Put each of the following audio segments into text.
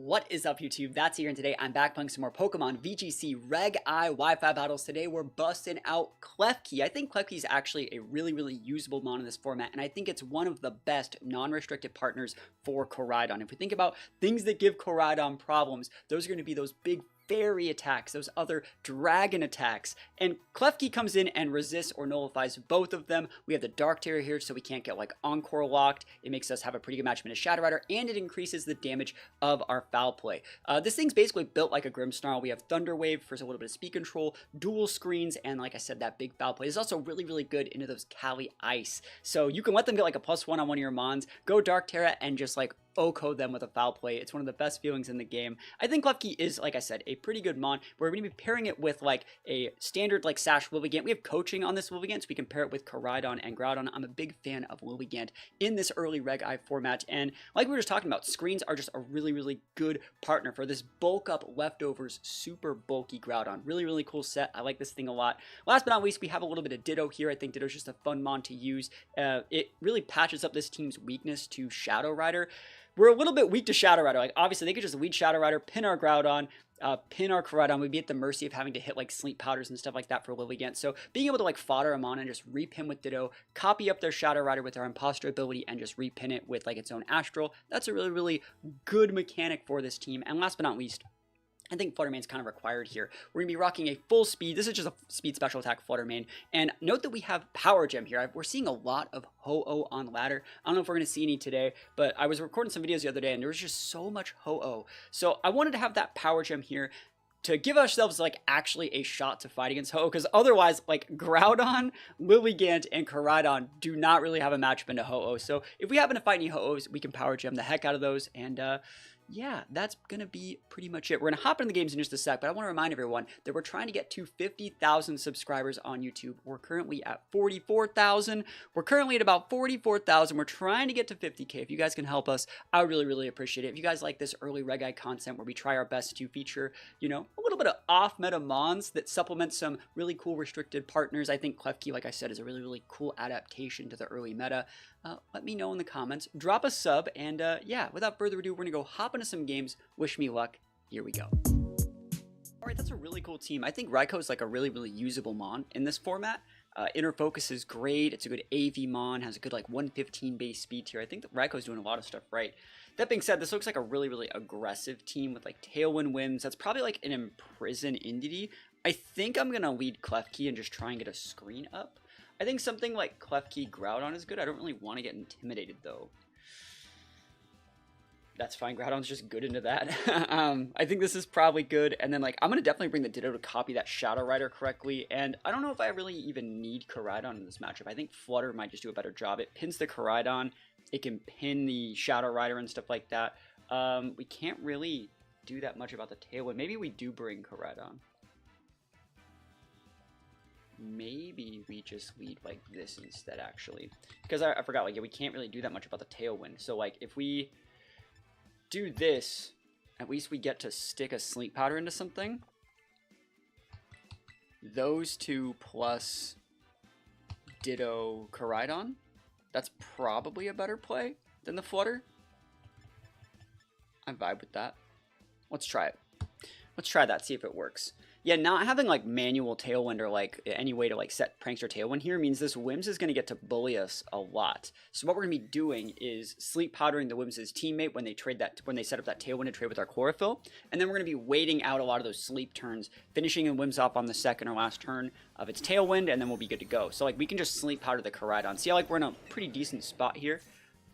What is up, YouTube? That's here, and today I'm back playing some more Pokemon VGC Reg I Wi-Fi battles. Today we're busting out Klefki. I think Klefki is actually a really usable mon in this format, and I think it's one of the best non-restricted partners for Koraidon. If we think about things that give Koraidon problems, those are going to be those big fairy attacks, those other dragon attacks, and Klefki comes in and resists or nullifies both of them. We have the Dark Terror here, so we can't get like Encore locked. It makes us have a pretty good matchup in a Shadow Rider, and it increases the damage of our foul play. This thing's basically built like a Grimmsnarl. We have Thunder Wave for a little bit of speed control, dual screens, and like I said, that big foul play is also really good into those Cali Ice. So you can let them get like a +1 on one of your mons, go Dark Terra, and just like OHKO them with a foul play. It's one of the best feelings in the game. I think Klefki is, like I said, a pretty good mon. We're going to be pairing it with like a standard like Sash Lilligant. We have coaching on this Lilligant, so we can pair it with Koraidon and Groudon. I'm a big fan of Lilligant in this early Reg I format, and like we were just talking about, screens are just a really good partner for this bulk up leftovers super bulky Groudon. Really cool set. I like this thing a lot. Last but not least, we have a little bit of Ditto here. I think Ditto's just a fun mon to use. It really patches up this team's weakness to Shadow Rider. We're a little bit weak to Shadow Rider. Like, obviously, they could just lead Shadow Rider, pin our Groudon, pin our Koraidon. We'd be at the mercy of having to hit, like, sleep powders and stuff like that for Lilligant. So, being able to, like, fodder them on and just repin with Ditto, copy up their Shadow Rider with our Imposter ability, and just repin it with, like, its own Astral, that's a really good mechanic for this team. And last but not least, I think Flutter Mane's kind of required here. We're going to be rocking a full speed. This is just a speed special attack Flutter Mane. And note that we have Power Gem here. We're seeing a lot of Ho-Oh on ladder. I don't know if we're going to see any today, but I was recording some videos the other day and there was just so much Ho-Oh. So I wanted to have that Power Gem here to give ourselves like actually a shot to fight against Ho-Oh, because otherwise like Groudon, Lilligant, and Koraidon do not really have a matchup into Ho-Oh. So if we happen to fight any Ho-Ohs, we can Power Gem the heck out of those, and yeah, that's going to be pretty much it. We're going to hop into the games in just a sec, but I want to remind everyone that we're trying to get to 50,000 subscribers on YouTube. We're currently at 44,000. We're currently at about 44,000. We're trying to get to 50K. If you guys can help us, I would really appreciate it. If you guys like this early Reg I content where we try our best to feature, you know, a little bit of off-meta mons that supplement some really cool restricted partners, I think Klefki, like I said, is a really cool adaptation to the early meta. Let me know in the comments. Drop a sub, and yeah, without further ado, we're going to go hop into some games. Wish me luck. Here we go. Alright, that's a really cool team. I think Raikou is like a really usable mon in this format. Inner Focus is great. It's a good AV mon. Has a good like 115 base speed here. I think that Raikou is doing a lot of stuff right. That being said, this looks like a really aggressive team with like Tailwind Whims. That's probably like an Imprison Indeedee. I think I'm going to lead Klefki and just try and get a screen up. I think something like Klefki Groudon is good. I don't really want to get intimidated though. That's fine. Groudon's just good into that. I think this is probably good. And then like I'm gonna definitely bring the Ditto to copy that Shadow Rider correctly. And I don't know if I really even need Koraidon in this matchup. I think Flutter might just do a better job. It pins the Koraidon. It can pin the Shadow Rider and stuff like that. We can't really do that much about the Tailwind. Maybe we do bring Koraidon. Maybe we just lead like this instead, actually, because I forgot, like, yeah, we can't really do that much about the Tailwind. So like if we do this, at least we get to stick a Sleep Powder into something. Those two plus Ditto Koraidon, that's probably a better play than the Flutter. I vibe with that. Let's try it. Let's try that, see if it works. Yeah, not having like manual Tailwind or like any way to like set Prankster Tailwind here means this Whims is going to get to bully us a lot. So what we're going to be doing is sleep powdering the Whims' teammate when they set up that Tailwind to trade with our Chlorophyll, and then we're going to be waiting out a lot of those sleep turns, finishing the Whims off on the second or last turn of its Tailwind, and then we'll be good to go. So like we can just sleep powder the Koraidon. See how like we're in a pretty decent spot here.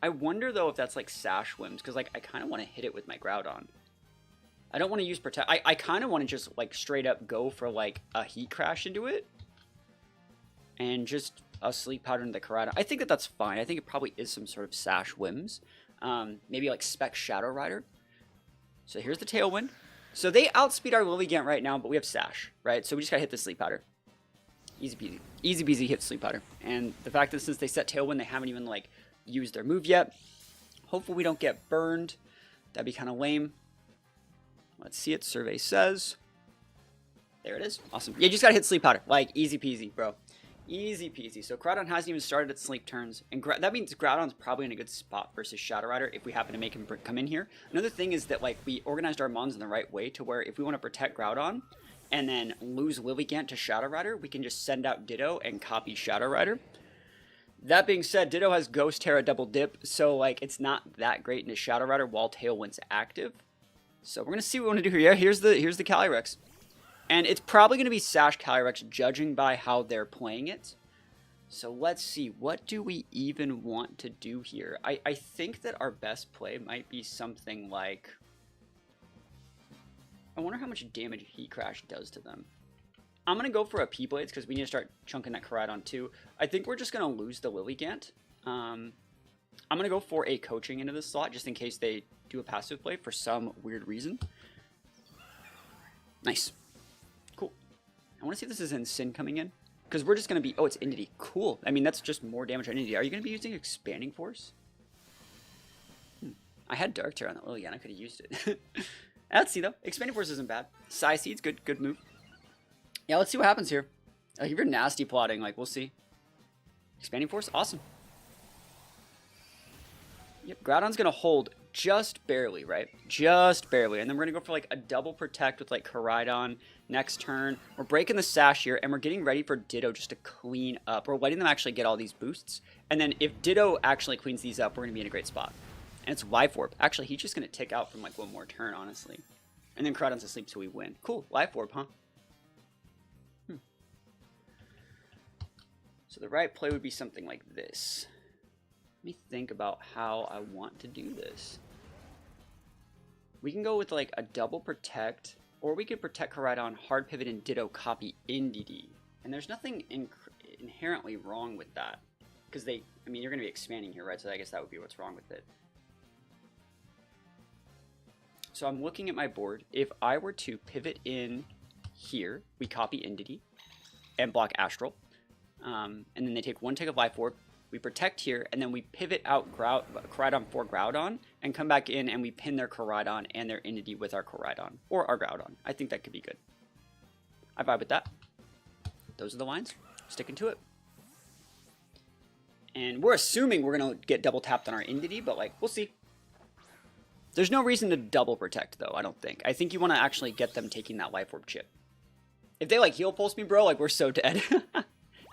I wonder though if that's like Sash Whims, because like I kind of want to hit it with my Groudon. I don't want to use Protect. I kind of want to just, like, straight up go for, like, a Heat Crash into it. And just a Sleep Powder into the Koraidon. I think that that's fine. I think it probably is some sort of Sash Whims. Maybe, like, Spec Shadow Rider. So here's the Tailwind. So they outspeed our Lilligant right now, but we have Sash, right? So we just gotta hit the Sleep Powder. Easy peasy. Easy peasy hit Sleep Powder. And the fact that since they set Tailwind, they haven't even, like, used their move yet. Hopefully we don't get burned. That'd be kind of lame. Let's see it. Survey says. There it is. Awesome. Yeah, you just gotta hit Sleep Powder. Like, easy peasy, bro. Easy peasy. So Koraidon hasn't even started its sleep turns, and that means Groudon's probably in a good spot versus Shadow Rider if we happen to make him come in here. Another thing is that like we organized our mons in the right way to where if we want to protect Groudon and then lose Lilligant to Shadow Rider, we can just send out Ditto and copy Shadow Rider. That being said, Ditto has Ghost Terra double dip, so like it's not that great into Shadow Rider while Tailwind's active. So we're gonna see what we want to do here. Yeah, here's the Calyrex. And it's probably going to be Sash Calyrex, judging by how they're playing it. So let's see. What do we even want to do here? I think that our best play might be something like... I wonder how much damage Heat Crash does to them. I'm going to go for a P-Blades because we need to start chunking that Koraidon too. I think we're just going to lose the Lilligant. I'm going to go for a Coaching into this slot just in case they do a passive play for some weird reason. Nice. Cool. I want to see if this is in Sin coming in. Because we're just going to be... Oh, it's Entity. Cool. I mean, that's just more damage on Entity. Are you going to be using Expanding Force? I had Dark Terror on that Lilligant. I could have used it. Let's see, though. Expanding Force isn't bad. Psy Seed's good. Good move. Yeah, let's see what happens here. Like, if you're nasty plotting, like, we'll see. Expanding Force? Awesome. Yep, Groudon's going to hold just barely, right? Just barely. And then we're going to go for, like, a double protect with, like, Koraidon next turn. We're breaking the Sash here, and we're getting ready for Ditto just to clean up. We're letting them actually get all these boosts. And then if Ditto actually cleans these up, we're going to be in a great spot. And it's Life Orb. Actually, he's just going to tick out from, like, one more turn, honestly. And then Koraidon's asleep, so we win. Cool. Life Orb, huh? So the right play would be something like this. Let me think about how I want to do this. We can go with like a double protect, or we could protect Koraidon, hard pivot, and Ditto copy NDD. And there's nothing inherently wrong with that. Because I mean, you're going to be expanding here, right? So I guess that would be what's wrong with it. So I'm looking at my board. If I were to pivot in here, we copy NDD and block Astral. And then they take one tick of Life Orb. We protect here, and then we pivot out Koraidon for Groudon, and come back in and we pin their Koraidon and their Entity with our Koraidon, or our Groudon. I think that could be good. I vibe with that. Those are the lines. Sticking to it. And we're assuming we're going to get double tapped on our Entity, but like, we'll see. There's no reason to double protect, though, I don't think. I think you want to actually get them taking that Life Orb chip. If they like heal pulse me, bro, like we're so dead.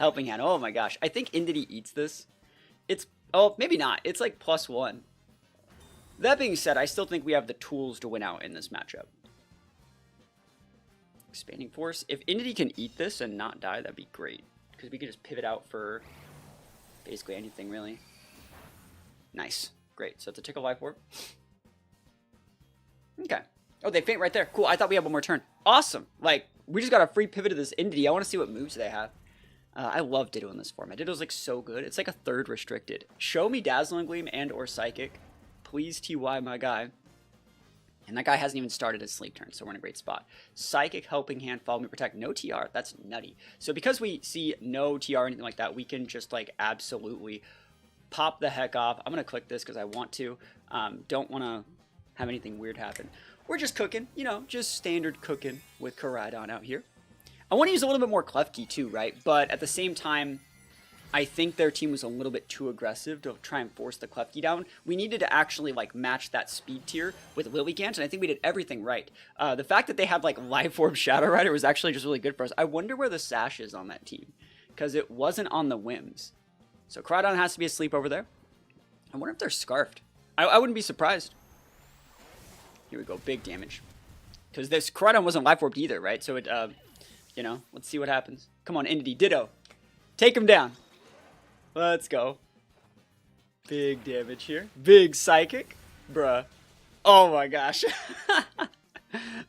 Helping Hand. Oh my gosh. I think Entity eats this. It's... Oh, maybe not. It's like +1. That being said, I still think we have the tools to win out in this matchup. Expanding Force. If Entity can eat this and not die, that'd be great. Because we could just pivot out for basically anything, really. Nice. Great. So it's a tick of Life Orb. Okay. Oh, they faint right there. Cool. I thought we had one more turn. Awesome. Like, we just got a free pivot to this Entity. I want to see what moves they have. I love Ditto in this format. Ditto's like so good. It's like a third restricted. Show me Dazzling Gleam and or Psychic. Please TY my guy. And that guy hasn't even started his sleep turn, so we're in a great spot. Psychic, Helping Hand, Follow Me, Protect, no TR. That's nutty. So because we see no TR or anything like that, we can just like absolutely pop the heck off. I'm going to click this because I want to. Don't want to have anything weird happen. We're just cooking, you know, just standard cooking with Koraidon out here. I want to use a little bit more Klefki too, right? But at the same time, I think their team was a little bit too aggressive to try and force the Klefki down. We needed to actually like match that speed tier with Lilligant, and I think we did everything right. The fact that they had like Life Orb Shadow Rider was actually just really good for us. I wonder where the Sash is on that team, because it wasn't on the whims. So Koraidon has to be asleep over there. I wonder if they're scarfed. I wouldn't be surprised. Here we go, big damage. Because this Koraidon wasn't Life Orbed either, right? So it, you know, let's see what happens. Come on, Entity, Ditto. Take him down. Let's go. Big damage here. Big Psychic. Bruh. Oh my gosh.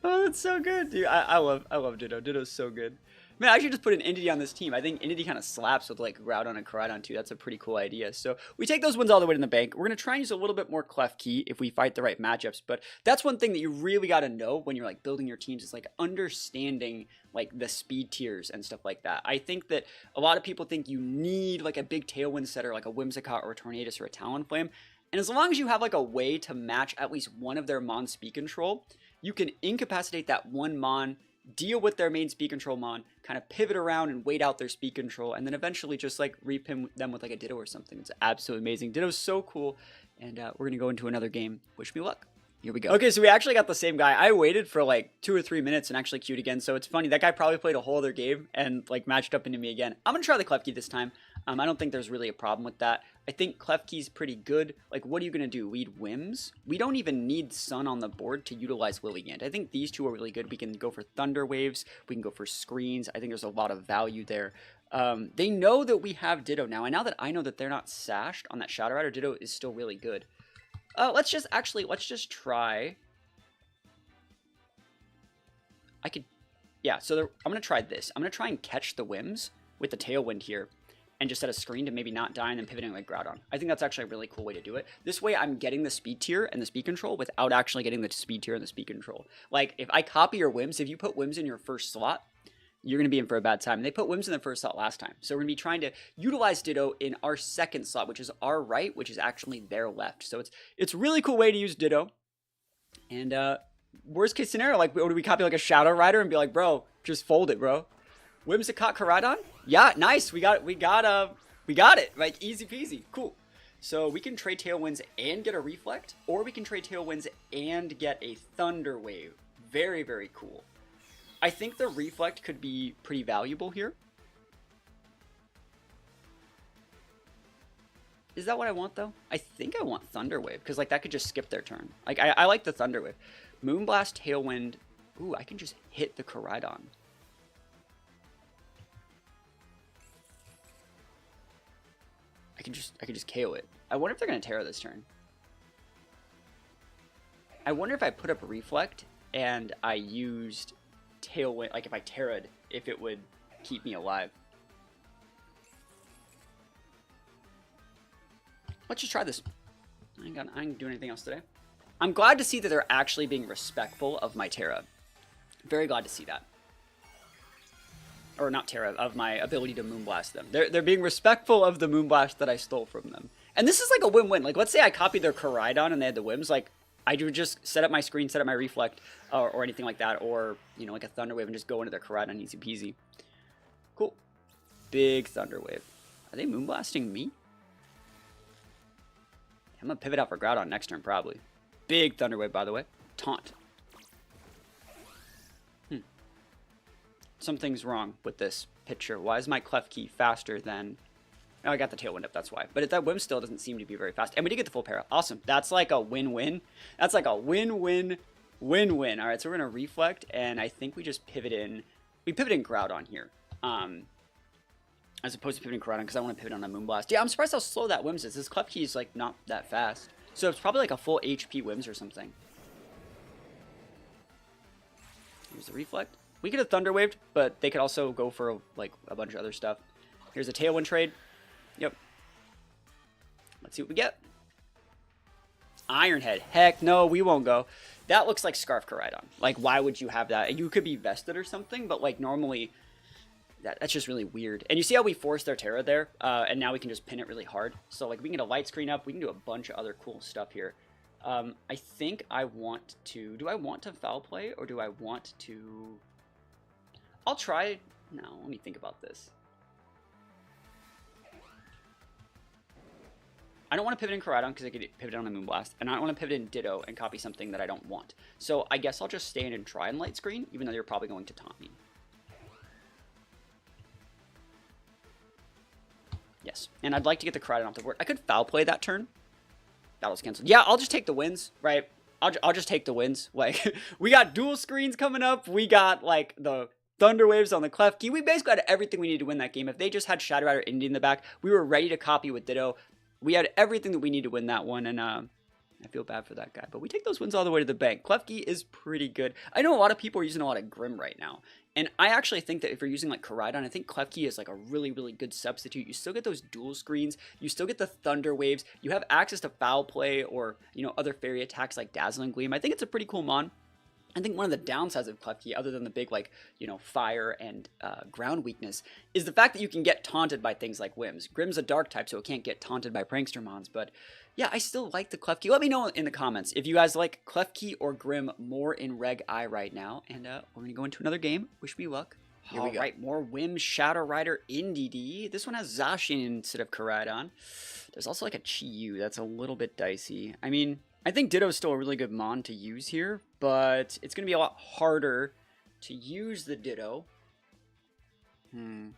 Oh, that's so good, dude. I love Ditto. Ditto's so good. Man, I should just put an Entity on this team. I think Entity kind of slaps with like Groudon and Koraidon too. That's a pretty cool idea. So we take those wins all the way to the bank. We're going to try and use a little bit more Klefki if we fight the right matchups. But that's one thing that you really got to know when you're like building your teams is like understanding like the speed tiers and stuff like that. I think that a lot of people think you need like a big Tailwind setter like a Whimsicott or a Tornadus or a Talonflame. And as long as you have like a way to match at least one of their Mon speed control, you can incapacitate that one Mon, deal with their main speed control mon, kind of pivot around and wait out their speed control, and then eventually just like repin them with like a Ditto or something. It's absolutely amazing. Ditto's so cool, and we're gonna go into another game. Wish me luck. Here we go. Okay, so we actually got the same guy. I waited for like 2 or 3 minutes and actually queued again, so it's funny. That guy probably played a whole other game and like matched up into me again. I'm gonna try the Klefki this time. I don't think there's really a problem with that. I think Klefki's pretty good. Like, what are you gonna do? Lead Whims? We don't even need Sun on the board to utilize Lilligant. I think these two are really good. We can go for Thunder Waves. We can go for Screens. I think there's a lot of value there. They know that we have Ditto now, and now that I know that they're not sashed on that Shadow Rider, Ditto is still really good. Let's just try. So I'm going to try this. I'm going to try and catch the Whims with the Tailwind here and just set a screen to maybe not die and then pivoting like Groudon. I think that's actually a really cool way to do it. This way I'm getting the speed tier and the speed control without actually getting the speed tier and the speed control. Like, if I copy your Whims, if you put Whims in your first slot, you're going to be in for a bad time. And they put Whims in the first slot last time. So we're going to be trying to utilize Ditto in our second slot, which is our right, which is actually their left. So it's a really cool way to use Ditto. And worst case scenario, like, would we copy like a Shadow Rider and be like, bro, just fold it, bro. Whimsicott Koraidon? Yeah, nice. We got it. Like, easy peasy. Cool. So we can trade Tailwinds and get a Reflect, or we can trade Tailwinds and get a Thunder Wave. Very, very cool. I think the Reflect could be pretty valuable here. Is that what I want, though? I think I want Thunder Wave, because like that could just skip their turn. Like, I like the Thunder Wave. Moonblast, Tailwind. Ooh, I can just hit the Koraidon. I can just KO it. I wonder if they're gonna Terra this turn. I wonder if I put up Reflect and I used Tailwind, like if I Terra'd, if it would keep me alive. Let's just try this. I ain't doing anything else today. I'm glad to see that they're actually being respectful of my Terra. Very glad to see that. Or not Terra, of my ability to Moonblast them. They're being respectful of the Moonblast that I stole from them. And this is like a win-win. Like, let's say I copied their Koraidon and they had the Whims. Like, I would just set up my screen, set up my Reflect, or anything like that. Or, you know, like a Thunder Wave and just go into their Koraidon easy peasy. Cool. Big Thunder Wave. Are they Moonblasting me? I'm going to pivot out for Groudon next turn, probably. Big Thunder Wave, by the way. Taunt. Something's wrong with this picture. Why is my Klefki faster than... Oh, I got the Tailwind up, that's why. But that Whim still doesn't seem to be very fast. And we did get the full para. Awesome. That's like a win-win. That's like a win-win, win-win. All right, so we're going to Reflect, and I think we just pivot in... We pivot in Groudon here. As opposed to pivoting Koraidon, because I want to pivot on a Moonblast. Yeah, I'm surprised how slow that Whims is. This Klefki is, like, not that fast. So it's probably like a full HP Whims or something. Here's the Reflect. We could have Thunder Waved, but they could also go for, like, a bunch of other stuff. Here's a Tailwind trade. Yep. Let's see what we get. Iron Head. Heck no, we won't go. That looks like Scarf Koraidon. Like, why would you have that? You could be vested or something, but, like, normally... That's just really weird. And you see how we forced their Terra there? And now we can just pin it really hard. So, like, we can get a light screen up. We can do a bunch of other cool stuff here. I think I want to... Do I want to foul play, or do I want to... I'll try... No, let me think about this. I don't want to pivot in Koraidon because I could pivot on a Moonblast. And I don't want to pivot in Ditto and copy something that I don't want. So I guess I'll just stand and try and light screen, even though you're probably going to taunt me. Yes, and I'd like to get the Koraidon off the board. I could foul play that turn. Battle's canceled. Yeah, I'll just take the wins, right? I'll just take the wins. Like, we got dual screens coming up. We got, like, the Thunder Waves on the Klefki. We basically had everything we needed to win that game. If they just had Shadow Rider Indy in the back, we were ready to copy with Ditto. We had everything that we need to win that one, and I feel bad for that guy. But we take those wins all the way to the bank. Klefki is pretty good. I know a lot of people are using a lot of Grim right now. And I actually think that if you're using like Koraidon, I think Klefki is like a really, really good substitute. You still get those dual screens. You still get the Thunder Waves. You have access to foul play or, you know, other fairy attacks like Dazzling Gleam. I think it's a pretty cool mon. I think one of the downsides of Klefki, other than the big, like, you know, fire and ground weakness, is the fact that you can get taunted by things like Whims. Grim's a dark type, so it can't get taunted by Prankster Mons, but yeah, I still like the Klefki. Let me know in the comments if you guys like Klefki or Grim more in Reg I right now, and we're going to go into another game. Wish me luck. Here we go. All right, more Whim Shadow Rider in DD. This one has Zacian instead of Koraidon. There's also like a Chi-Yu. That's a little bit dicey. I mean, I think Ditto's still a really good mon to use here, but it's going to be a lot harder to use the Ditto. I'm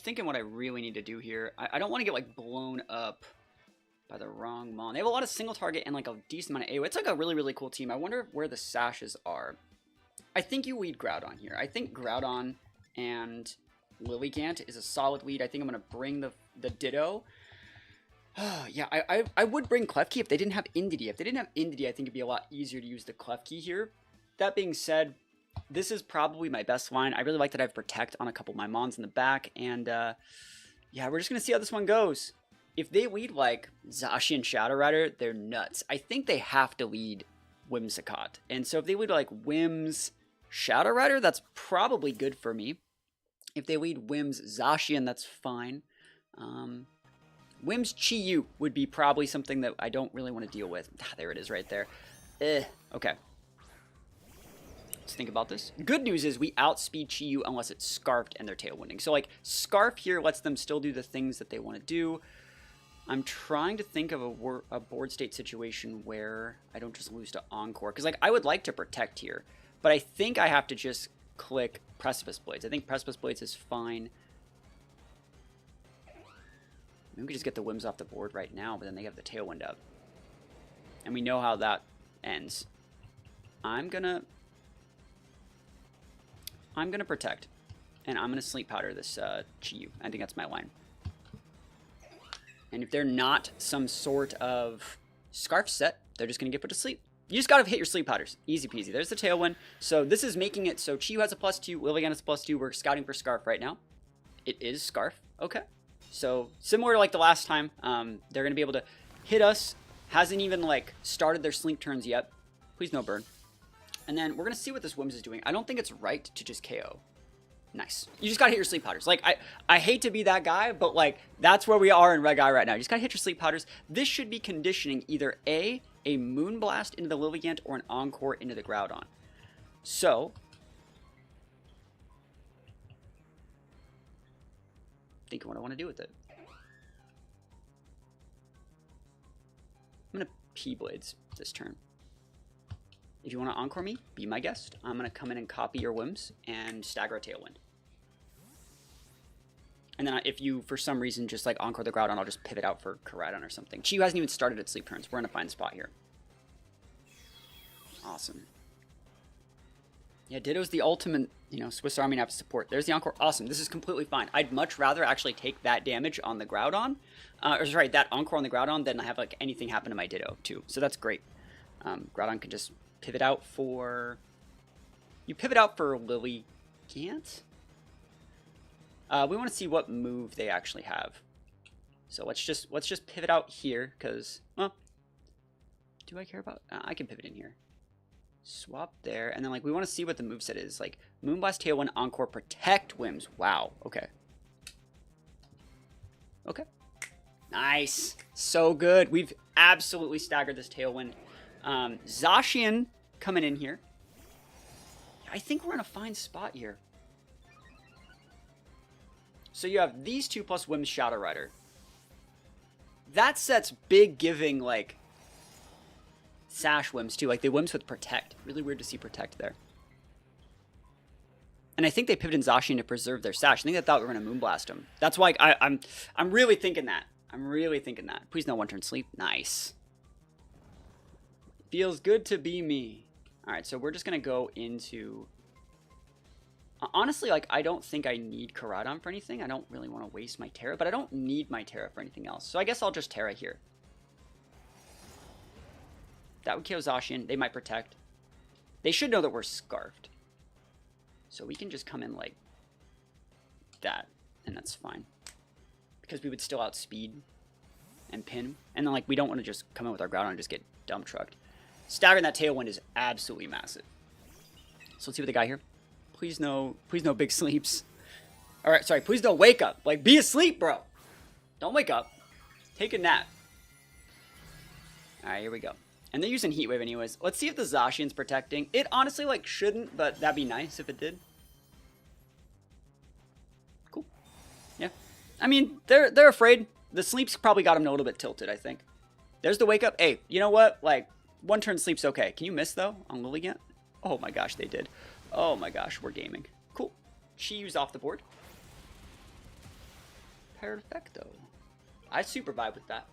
thinking what I really need to do here. I don't want to get like blown up by the wrong mon. They have a lot of single target and like a decent amount of AoE. It's like a really, really cool team. I wonder where the sashes are. I think you lead Groudon here. I think Groudon and Lilligant is a solid lead. I think I'm going to bring the Ditto. Yeah, I would bring Klefki if they didn't have Indity. If they didn't have Indity, I think it'd be a lot easier to use the Klefki here. That being said, this is probably my best line. I really like that I have Protect on a couple of my Mons in the back. And yeah, we're just going to see how this one goes. If they lead like Zacian Shadow Rider, they're nuts. I think they have to lead Whimsicott. And so if they lead like Whims Shadow Rider, that's probably good for me. If they lead Whims Zacian, that's fine. Whims Chi-Yu would be probably something that I don't really want to deal with. Ah, there it is right there. Okay. Let's think about this. Good news is we outspeed Chi-Yu unless it's Scarfed and they're Tailwinding. So like Scarf here lets them still do the things that they want to do. I'm trying to think of a board state situation where I don't just lose to Encore. Because like I would like to Protect here. But I think I have to just click Precipice Blades. I think Precipice Blades is fine. Maybe we could just get the Whims off the board right now, but then they have the Tailwind up. And we know how that ends. I'm gonna Protect. And I'm gonna Sleep Powder this Chi-Yu. I think that's my line. And if they're not some sort of Scarf set, they're just gonna get put to sleep. You just gotta hit your Sleep Powders. Easy peasy. There's the Tailwind. So this is making it so Chi-Yu has a +2, Lilligant has a +2. We're scouting for Scarf right now. It is Scarf. Okay. So similar to like the last time, they're going to be able to hit us. Hasn't even like started their Slink turns yet. Please no burn. And then we're going to see what this Whims is doing. I don't think it's right to just KO. Nice. You just got to hit your Sleep Powders. Like I hate to be that guy, but like that's where we are in Reg I right now. You just got to hit your Sleep Powders. This should be conditioning either a Moonblast into the Lilligant or an Encore into the Groudon. So thinking what I want to do with it. I'm going to P-Blades this turn. If you want to Encore me, be my guest. I'm going to come in and copy your Whims and stagger a Tailwind. And then if you, for some reason, just like Encore the Groudon, I'll just pivot out for Koraidon or something. Chi-Yu hasn't even started its sleep turns. We're in a fine spot here. Awesome. Yeah, Ditto's the ultimate, you know, Swiss Army knife support. There's the Encore. Awesome. This is completely fine. I'd much rather actually take that damage on the Groudon. Or sorry, that Encore on the Groudon than have like anything happen to my Ditto too. So that's great. Groudon can just pivot out for... You pivot out for Lilligant? We want to see what move they actually have. So let's just pivot out here, because, well, do I care about... I can pivot in here. Swap there, and then like we want to see what the moveset is. Like Moonblast, Tailwind, Encore, Protect, Whims. Wow. Okay. Okay. Nice. So good. We've absolutely staggered this Tailwind. Zacian coming in here. I think we're in a fine spot here. So you have these two plus Whims Shadow Rider. That set's big giving like Sash Whims too. Like they Whims with Protect. Really weird to see Protect there. And I think they pivoted Zacian to preserve their Sash. I think they thought we were going to Moonblast him. That's why I'm really thinking that. I'm really thinking that. Please no one-turn sleep. Nice. Feels good to be me. Alright, so we're just going to go into... honestly, like, I don't think I need Koraidon for anything. I don't really want to waste my Terra, but I don't need my Terra for anything else. So I guess I'll just Terra here. That would kill Zacian. They might Protect. They should know that we're Scarfed. So we can just come in like that, and that's fine. Because we would still outspeed and pin. And then, like, we don't want to just come in with our Groudon and just get dump trucked. Staggering that Tailwind is absolutely massive. So let's see what they got here. Please no big sleeps. Alright, sorry, please don't wake up. Like, be asleep, bro. Don't wake up. Take a nap. Alright, here we go. And they're using Heat Wave anyways. Let's see if the Zacian's protecting. It honestly, like, shouldn't, but that'd be nice if it did. Cool. Yeah. I mean, they're afraid. The sleep's probably got them a little bit tilted, I think. There's the wake up. Hey, you know what? Like, one turn sleep's okay. Can you miss, though, on Lilligant? Oh my gosh, they did. Oh my gosh, we're gaming. Cool. She used off the board. Perfecto. I super vibe with that.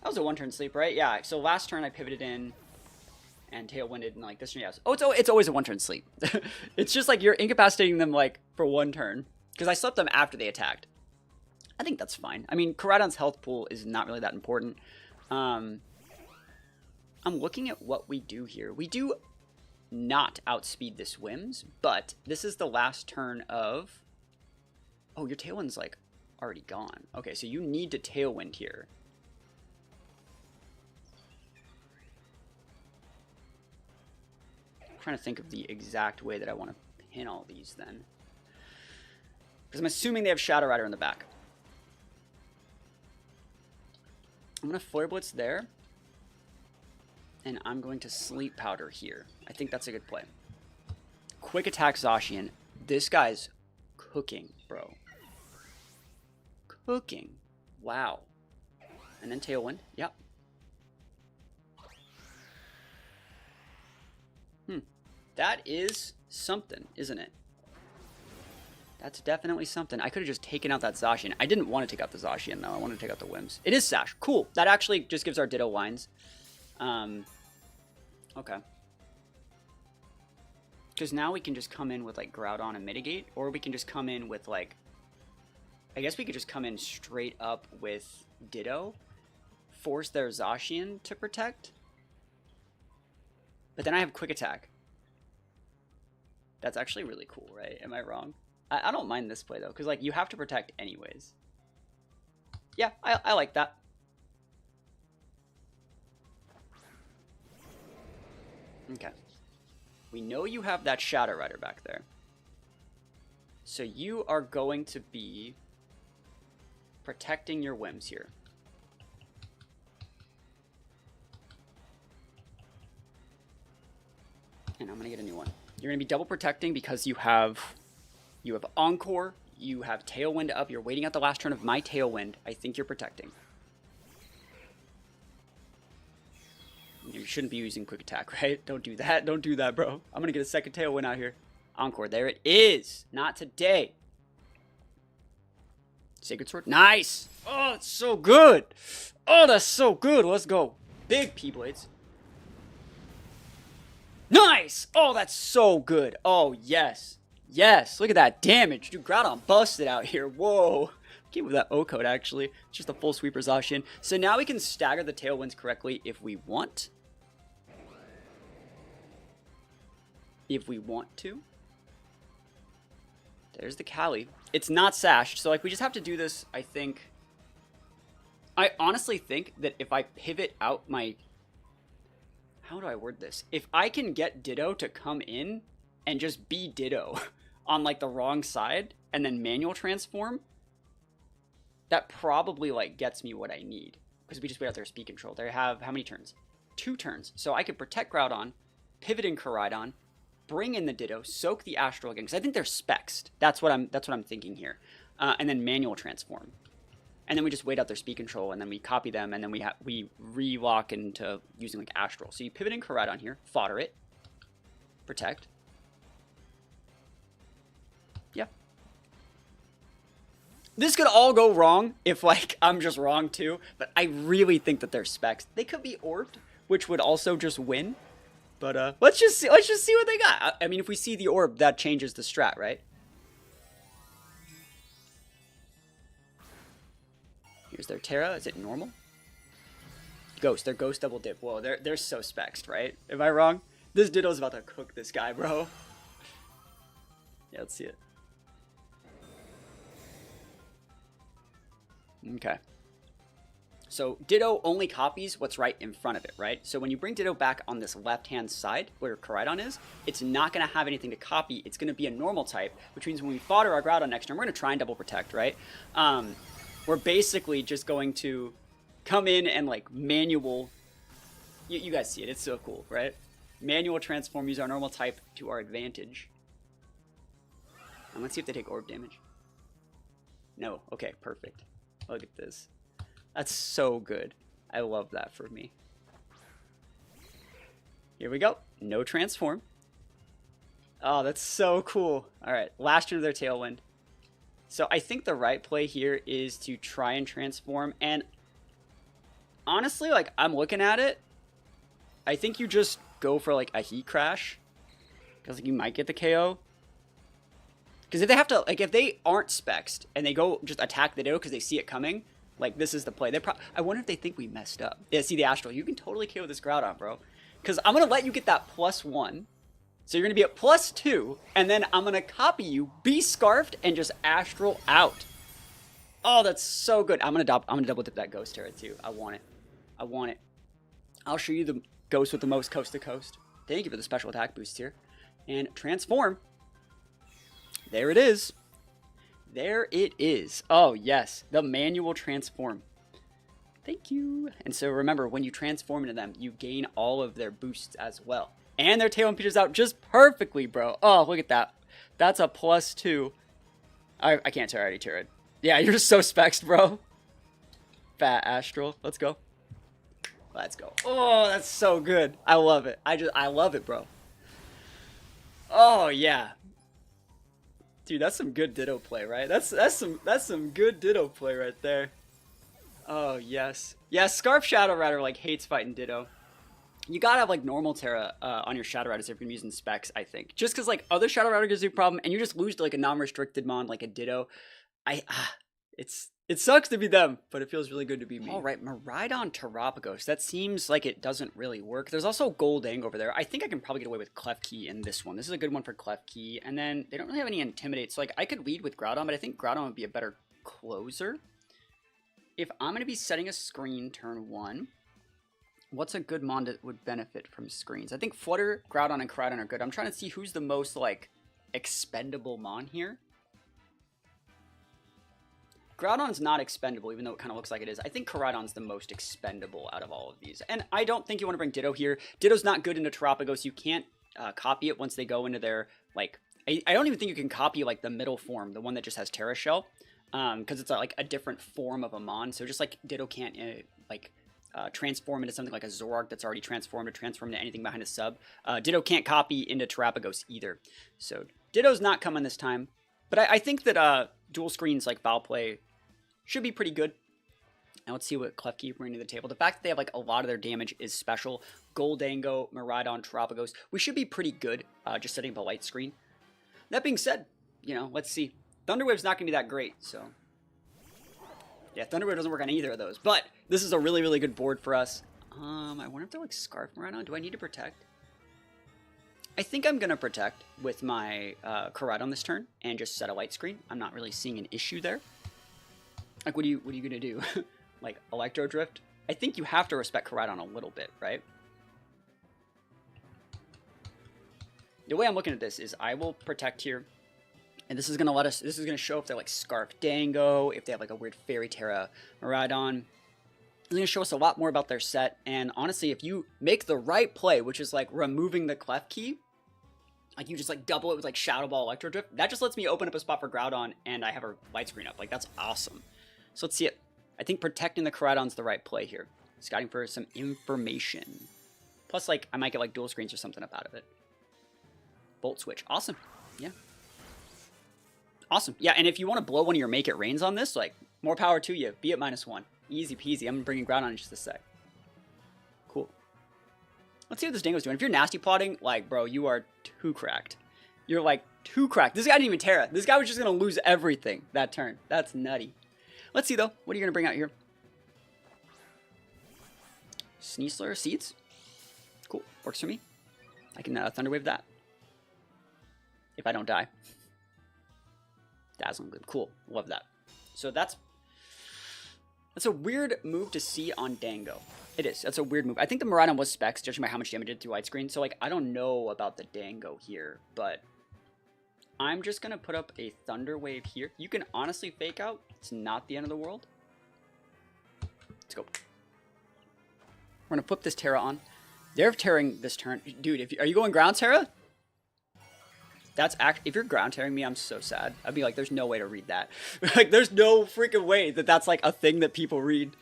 That was a one-turn sleep, right? Yeah, so last turn I pivoted in and tailwinded, and like this turn, yes. Oh, it's always a one-turn sleep. It's just like you're incapacitating them like for one turn. Because I slept them after they attacked. I think that's fine. I mean, Koraidon's health pool is not really that important. I'm looking at what we do here. We do not outspeed the swims, but this is the last turn of... Oh, your Tailwind's like already gone. Okay, so you need to Tailwind here. I'm trying to think of the exact way that I want to pin all these then. Because I'm assuming they have Shadow Rider in the back. I'm going to Flare Blitz there. And I'm going to Sleep Powder here. I think that's a good play. Quick Attack Zacian. This guy's cooking, bro. Cooking. Wow. And then Tailwind. Yep. That is something, isn't it? That's definitely something. I could have just taken out that Zacian. I didn't want to take out the Zacian, though. I wanted to take out the Whims. It is Sash. Cool. That actually just gives our Ditto lines. Okay. Because now we can just come in with, like, Groudon and Mitigate. Or we can just come in with, like... I guess we could just come in straight up with Ditto. Force their Zacian to protect. But then I have Quick Attack. That's actually really cool, right? Am I wrong? I don't mind this play, though, because, like, you have to protect anyways. Yeah, I like that. Okay. We know you have that Shadow Rider back there. So you are going to be protecting your Whims here. And I'm going to get a new one. You're going to be double protecting because you have Encore, you have Tailwind up, you're waiting out the last turn of my Tailwind. I think you're protecting. You shouldn't be using Quick Attack, right? Don't do that. Don't do that, bro. I'm going to get a second Tailwind out here. Encore, there it is. Not today. Sacred Sword, nice. Oh, it's so good. Oh, that's so good. Let's go. Big P-Blades. Nice! Oh, that's so good. Oh, yes. Yes, look at that damage. Dude, Groudon busted out here. Whoa. Came with that O-code, actually. Just a full sweeper Zacian. So now we can stagger the Tailwinds correctly if we want. If we want to. There's the Cali. It's not sashed, so like we just have to do this, I think. I honestly think that if I pivot out my... How do I word this? If I can get Ditto to come in and just be Ditto on like the wrong side and then manual transform, that probably like gets me what I need. Because we just wait out their speed control. They have how many turns? 2 turns. So I could protect Groudon, pivot in Koraidon, bring in the Ditto, soak the Astral again. Because I think they're spexed. That's what I'm thinking here. And then manual transform. And then we just wait out their speed control, and then we copy them, and then we re-lock into using like Astral. So you pivot in Koraidon here, fodder it, protect. Yeah. This could all go wrong if like I'm just wrong too, but I really think that they're specs. They could be orbed, which would also just win. But let's just see what they got. I mean, if we see the orb, that changes the strat, right? Here's their Terra. Is it normal? Ghost. They're Ghost double dip. Whoa, they're so spexed, right? Am I wrong? This Ditto's about to cook this guy, bro. Yeah, let's see it. Okay. So Ditto only copies what's right in front of it, right? So when you bring Ditto back on this left-hand side where Koraidon is, it's not going to have anything to copy. It's going to be a normal type, which means when we fodder our Groudon next turn, we're going to try and double protect, right? We're basically just going to come in and like manual... You guys see it. It's so cool, right? Manual transform, use our normal type to our advantage. And let's see if they take orb damage. No. Okay, perfect. Look at this. That's so good. I love that for me. Here we go. No transform. Oh, that's so cool. All right, last turn of their Tailwind. So I think the right play here is to try and transform. And honestly, like, I'm looking at it. I think you just go for, like, a Heat Crash. Because like, you might get the KO. Because if they have to, like, if they aren't spexed and they go just attack the Ditto because they see it coming, like, this is the play. I wonder if they think we messed up. Yeah, see the Astral. You can totally KO this Groudon, bro. Because I'm going to let you get that +1. So you're going to be at +2. And then I'm going to copy you, be Scarfed, and just Astral out. Oh, that's so good. I'm going to double dip that Ghost Terra, too. I want it. I want it. I'll show you the Ghost with the most coast to coast. Thank you for the special attack boost here. And transform. There it is. There it is. Oh, yes. The manual transform. Thank you. And so remember, when you transform into them, you gain all of their boosts as well. And their Tailwind pitches out just perfectly, bro. Oh, look at that. That's a +2. I can't tear. I already tear it. Yeah, you're just so spexed, bro. Fat Astral. Let's go. Let's go. Oh, that's so good. I love it. I love it, bro. Oh, yeah. Dude, that's some good Ditto play, right? That's some good Ditto play right there. Oh, yes. Yeah, Scarf Shadow Rider, like, hates fighting Ditto. You gotta have, like, normal Terra on your Shadow Riders if you're gonna be using specs, I think. Just because, like, other Shadow Rider gives you a problem, and you just lose to, like, a non-restricted mon, like a Ditto. It sucks to be them, but it feels really good to be me. All right, Miraidon Terapagos. That seems like it doesn't really work. There's also Goldang over there. I think I can probably get away with Klefki in this one. This is a good one for Klefki. And then they don't really have any Intimidate. So, like, I could lead with Groudon, but I think Groudon would be a better closer. If I'm going to be setting a screen turn 1, what's a good mon that would benefit from screens? I think Flutter, Groudon, and Koraidon are good. I'm trying to see who's the most, like, expendable mon here. Groudon's not expendable, even though it kind of looks like it is. I think Koraidon's the most expendable out of all of these. And I don't think you want to bring Ditto here. Ditto's not good into Terapagos. You can't copy it once they go into their, like... I don't even think you can copy, like, the middle form, the one that just has Terra Shell. Because it's, like, a different form of a mon. So just, like, Ditto can't, transform into something like a Zoroark that's already transformed or transform into anything behind a sub. Ditto can't copy into Terapagos either. So Ditto's not coming this time. But I think that dual screens like Foul Play should be pretty good. Now let's see what Klefki bring to the table. The fact that they have like a lot of their damage is special. Goldango, Miraidon, Terapagos. We should be pretty good just setting up a light screen. That being said, let's see. Thunderwave's not going to be that great, so... Yeah, Thunderwave doesn't work on either of those. But this is a really, really good board for us. I wonder if they're like Scarf Miraidon. Do I need to protect? I think I'm going to protect with my Koraidon this turn and just set a light screen. I'm not really seeing an issue there. Like, what are you going to do? Like, Electro Drift? I think you have to respect Koraidon a little bit, right? The way I'm looking at this is I will protect here. And this is going to let us, this is going to show if they're like Scarf Dango, if they have like a weird Fairy Terra Miraidon. It's going to show us a lot more about their set. And honestly, if you make the right play, which is like removing the Klefki, like you just like double it with like Shadow Ball Electro Drift, that just lets me open up a spot for Groudon and I have a light screen up. Like, that's awesome. So let's see it. I think protecting the Koraidon's the right play here. Scouting for some information. Plus, like, I might get like dual screens or something up out of it. Bolt Switch. Awesome. Yeah. Awesome. Yeah, and if you want to blow one of your Make It Rains on this, like, more power to you. Be at -1. Easy peasy. I'm bringing Groudon in just a sec. Cool. Let's see what this Dango's doing. If you're nasty plotting, like, bro, you are too cracked. You're, like, too cracked. This guy didn't even Terra. This guy was just going to lose everything that turn. That's nutty. Let's see, though. What are you going to bring out here? Sneasler Seeds. Cool. Works for me. I can Thunderwave that. If I don't die. Dazzling Gleam. Cool. Love that. So that's... That's a weird move to see on Dango. It is. That's a weird move. I think the Miraidon was specs, judging by how much damage it did through widescreen. So, like, I don't know about the Dango here, but I'm just going to put up a Thunder Wave here. You can honestly fake out. It's not the end of the world. Let's go. We're going to flip this Terra on. They're tearing this turn. Dude, are you going ground Terra? If you're ground tearing me, I'm so sad. I'd be like, there's no way to read that. Like, there's no freaking way that that's like a thing that people read.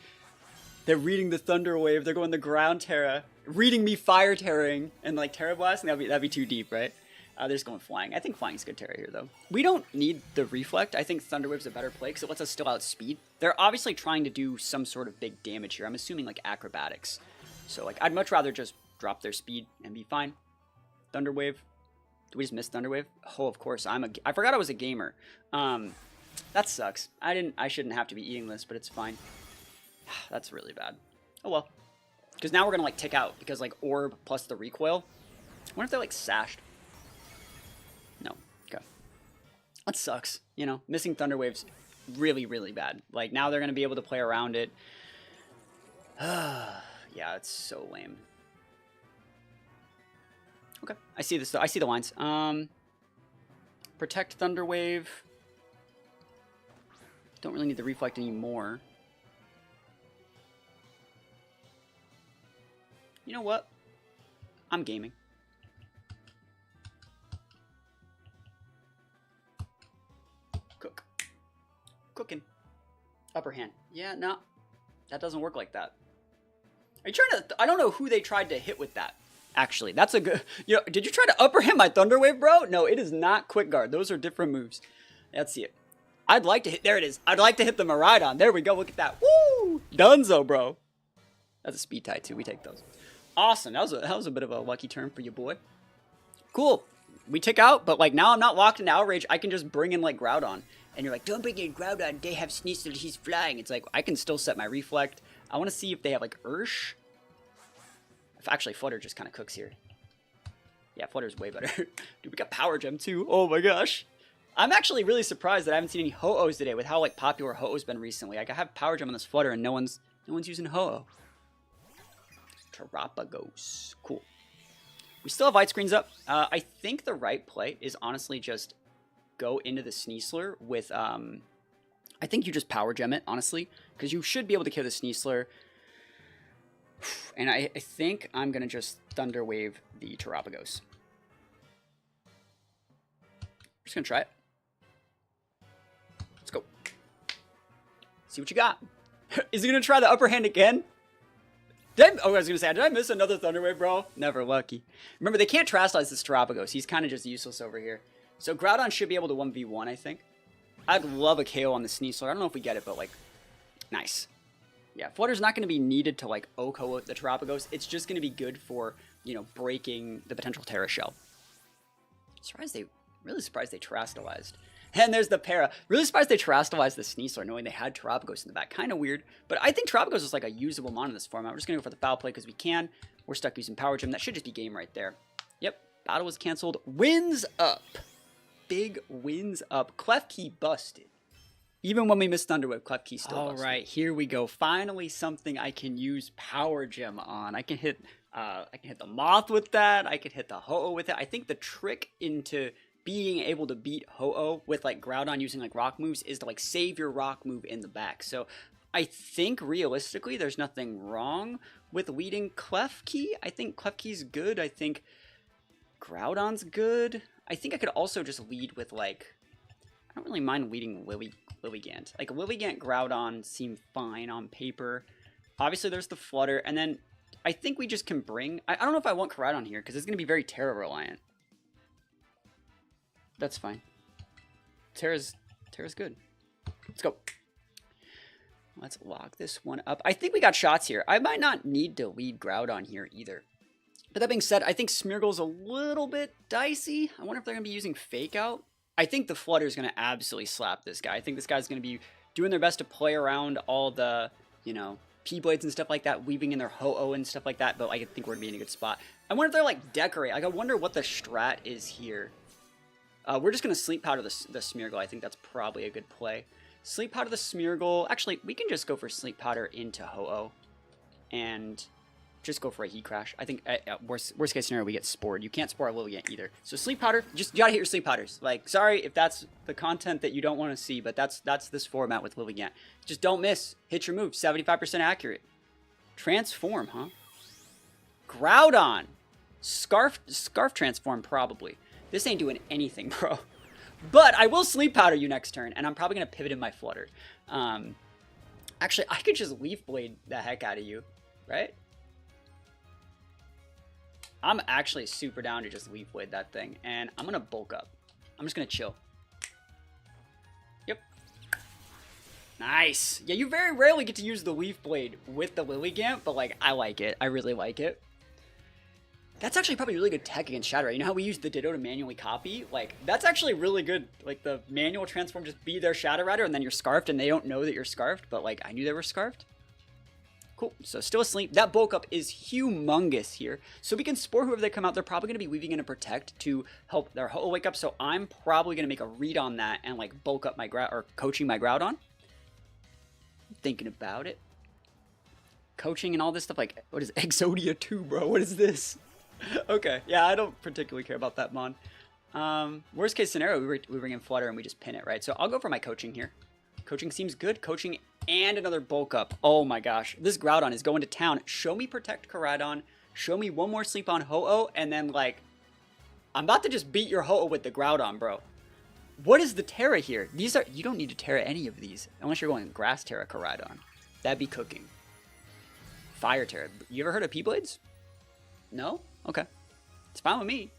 They're reading the Thunder Wave. They're going the ground Terra, reading me fire tearing and like Terra Blast. And that'd be too deep, right? They're just going flying. I think flying's good Terra here though. We don't need the reflect. I think Thunder Wave's a better play because it lets us still outspeed. They're obviously trying to do some sort of big damage here. I'm assuming like acrobatics. So like I'd much rather just drop their speed and be fine. Thunder Wave. Did we just miss Thunder Wave? Oh, of course. I forgot I was a gamer. That sucks. I shouldn't have to be eating this, but it's fine. That's really bad. Oh well. Because now we're gonna like tick out because like orb plus the recoil. I wonder if they're like sashed. No. Okay. That sucks. You know, missing Thunder Wave's really, really bad. Like now they're gonna be able to play around it. Yeah, it's so lame. Okay, I see this though. I see the lines. Protect Thunder Wave. Don't really need the reflect anymore. You know what? I'm gaming. Cook. Cooking. Upper hand. Yeah, no. That doesn't work like that. Are you trying to... I don't know who they tried to hit with that. Actually, that's a good... You know, did you try to upper hand my Thunder Wave, bro? No, it is not Quick Guard. Those are different moves. Let's see it. I'd like to hit... There it is. I'd like to hit the Miraidon. There we go. Look at that. Woo! Dunzo, bro. That's a speed tie, too. We take those. Awesome. That was a bit of a lucky turn for you, boy. Cool. We tick out, but, like, now I'm not locked into Outrage. I can just bring in, like, Groudon. And you're like, don't bring in Groudon. They have Sneasel. He's flying. It's like, I can still set my Reflect. I want to see if they have, like, Ursh. Actually, Flutter just kind of cooks here. Yeah, Flutter's way better. Dude, we got Power Gem too. Oh my gosh. I'm actually really surprised that I haven't seen any Ho-Ohs today with how like popular Ho-Oh's been recently. Like I have Power Gem on this Flutter and no one's using Ho-Oh. Terapagos. Cool. We still have light screens up. I think the right play is honestly just go into the Sneasler with I think you just Power Gem it, honestly, because you should be able to kill the Sneasler. And I think I'm going to just Thunder Wave the Terapagos. Just going to try it. Let's go. See what you got. Is he going to try the upper hand again? I was going to say, did I miss another Thunder Wave, bro? Never lucky. Remember, they can't Terastallize this Terapagos. He's kind of just useless over here. So Groudon should be able to 1v1, I think. I'd love a KO on the Sneasler. I don't know if we get it, but like, nice. Yeah, Flutter's not going to be needed to, like, OHKO the Terapagos. It's just going to be good for, you know, breaking the potential Terra Shell. Really surprised they Terastallized. And there's the Para. Really surprised they Terastallized the Sneasler, knowing they had Terapagos in the back. Kind of weird. But I think Terapagos is, like, a usable mon in this format. We're just going to go for the foul play because we can. We're stuck using Power Gem. That should just be game right there. Yep, battle was canceled. Wins up. Big wins up. Klefki busted. Even when we missed Thunder Wave, Klefki still busted. All right, here we go. Finally, something I can use Power Gem on. I can hit the Moth with that. I can hit the Ho-Oh with it. I think the trick into being able to beat Ho-Oh with like Groudon using like rock moves is to like save your rock move in the back. So I think realistically, there's nothing wrong with leading Klefki. I think Klefki's good. I think Groudon's good. I think I could also just lead with like. I don't really mind leading Lilligant. Like, Lilligant, Groudon seem fine on paper. Obviously, there's the Flutter. And then I think we just can bring... I don't know if I want Koraidon here, because it's going to be very Terra-reliant. That's fine. Terra's good. Let's go. Let's lock this one up. I think we got shots here. I might not need to lead Groudon here either. But that being said, I think Smeargle's a little bit dicey. I wonder if they're going to be using Fake Out. I think the Flutter is going to absolutely slap this guy. I think this guy's going to be doing their best to play around all the, you know, P-Blades and stuff like that, weaving in their Ho-Oh and stuff like that, but I think we're going to be in a good spot. I wonder if they're, like, Decorate. Like, I wonder what the strat is here. We're just going to Sleep Powder the Smeargle. I think that's probably a good play. Sleep Powder the Smeargle. Actually, we can just go for Sleep Powder into Ho-Oh and just go for a Heat Crash. I think worst case scenario, we get Spored. You can't Spore a Lilligant either. So Sleep Powder, just you gotta hit your Sleep Powders. Like, sorry if that's the content that you don't want to see, but that's this format with Lilligant. Just don't miss. Hit your move. 75% accurate. Transform, huh? Groudon. Scarf Transform, probably. This ain't doing anything, bro. But I will Sleep Powder you next turn, and I'm probably going to pivot in my Flutter. Actually, I could just Leaf Blade the heck out of you, right? I'm actually super down to just Leaf Blade that thing, and I'm going to bulk up. I'm just going to chill. Yep. Nice. Yeah, you very rarely get to use the Leaf Blade with the Lilligant, but, like, I like it. I really like it. That's actually probably really good tech against Shadow Ray. You know how we use the Ditto to manually copy? Like, that's actually really good. Like, the manual transform, just be their Shadow Rider, and then you're Scarfed, and they don't know that you're Scarfed, but, like, I knew they were Scarfed. Cool. So, still asleep. That bulk up is humongous here. So, we can Spore whoever they come out. They're probably going to be weaving in a Protect to help their Ho-Oh wake up, so I'm probably going to make a read on that and, like, bulk up my or coaching my Groudon. I'm thinking about it. Coaching and all this stuff, like, what is Exodia 2, bro? What is this? Okay, yeah, I don't particularly care about that mon. Worst case scenario, we bring in Flutter and we just pin it, right? So I'll go for my coaching here. Coaching seems good. Coaching and another bulk up. Oh my gosh, this Groudon is going to town. Show me Protect Koraidon. Show me one more sleep on Ho-Oh, and then, like, I'm about to just beat your Ho-Oh with the Groudon, bro. What is the Terra here? These are, you don't need to Terra any of these unless you're going Grass Terra Koraidon. That'd be cooking. Fire Terra. You ever heard of P-Blades? No? Okay. It's fine with me.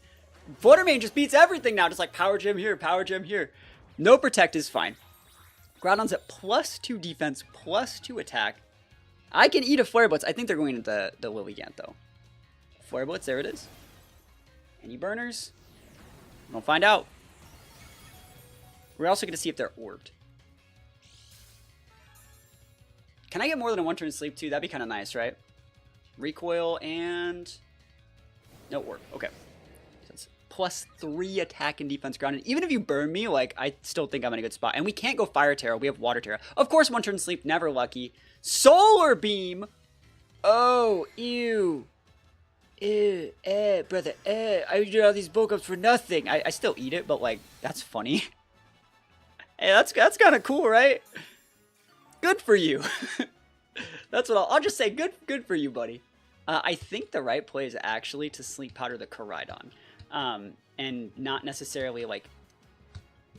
Fluttermane just beats everything now. Just like Power Gem here, Power Gem here. No Protect is fine. Groudon's at +2 defense, +2 attack. I can eat a Flare Blitz. I think they're going into the Lilligant, though. Flare Blitz, there it is. Any burners? We'll find out. We're also going to see if they're orbed. Can I get more than a one-turn sleep, too? That'd be kind of nice, right? Recoil and... no orb. Okay. So it's +3 attack and defense grounded. Even if you burn me, like, I still think I'm in a good spot. And we can't go Fire Terra. We have Water Terra. Of course, one turn sleep, never lucky. Solar Beam! Oh, ew. Ew, brother, I did all these bulk ups for nothing. I still eat it, but, like, that's funny. Hey, that's kind of cool, right? Good for you. That's what I'll just say. Good for you, buddy. I think the right play is actually to Sleep Powder the Koraidon, and not necessarily, like,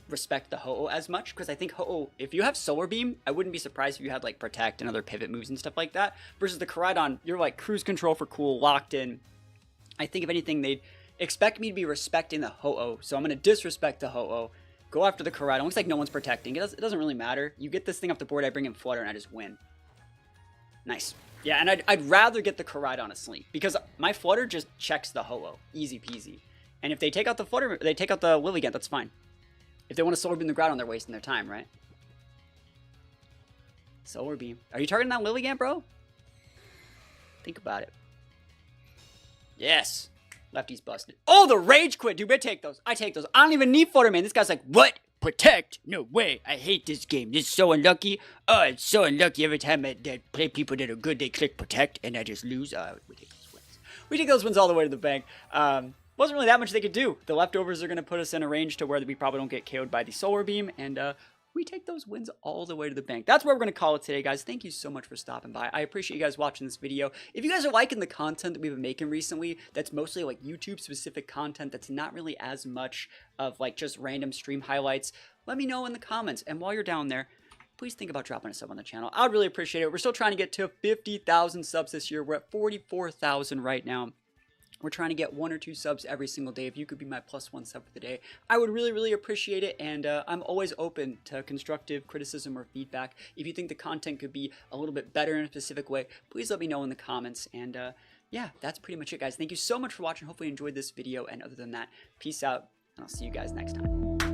respect the Ho-Oh as much, because I think Ho-Oh, if you have Solar Beam, I wouldn't be surprised if you had, like, Protect and other pivot moves and stuff like that, versus the Koraidon, you're, like, cruise control for cool, locked in. I think, if anything, they'd expect me to be respecting the Ho-Oh, so I'm going to disrespect the Ho-Oh, go after the Koraidon. Looks like no one's protecting. It doesn't really matter. You get this thing off the board, I bring in Flutter, and I just win. Nice. Yeah, and I'd rather get the Koraidon asleep, because my Flutter just checks the Ho-Oh. Easy peasy. And if they take out the Flutter, they take out the Lilligant, that's fine. If they want to Solar Beam the Groudon, they're wasting their time, right? Solar Beam. Are you targeting that Lilligant, bro? Think about it. Yes. Lefty's busted. Oh, the Rage Quit, dude. I take those. I take those. I don't even need Flutter, man. This guy's like, what? Protect? No way. I hate this game. This is so unlucky. Oh, it's so unlucky. Every time I play people that are good, they click Protect, and I just lose. We take those wins. We take those wins all the way to the bank. Wasn't really that much they could do. The leftovers are going to put us in a range to where we probably don't get KO'd by the Solar Beam, and we take those wins all the way to the bank. That's where we're going to call it today, guys. Thank you so much for stopping by. I appreciate you guys watching this video. If you guys are liking the content that we've been making recently, that's mostly like YouTube-specific content that's not really as much of like just random stream highlights, let me know in the comments. And while you're down there, please think about dropping a sub on the channel. I would really appreciate it. We're still trying to get to 50,000 subs this year. We're at 44,000 right now. We're trying to get 1 or 2 subs every single day. If you could be my +1 sub for the day, I would really, really appreciate it. And I'm always open to constructive criticism or feedback. If you think the content could be a little bit better in a specific way, please let me know in the comments. And yeah, that's pretty much it, guys. Thank you so much for watching. Hopefully you enjoyed this video. And other than that, peace out, and I'll see you guys next time.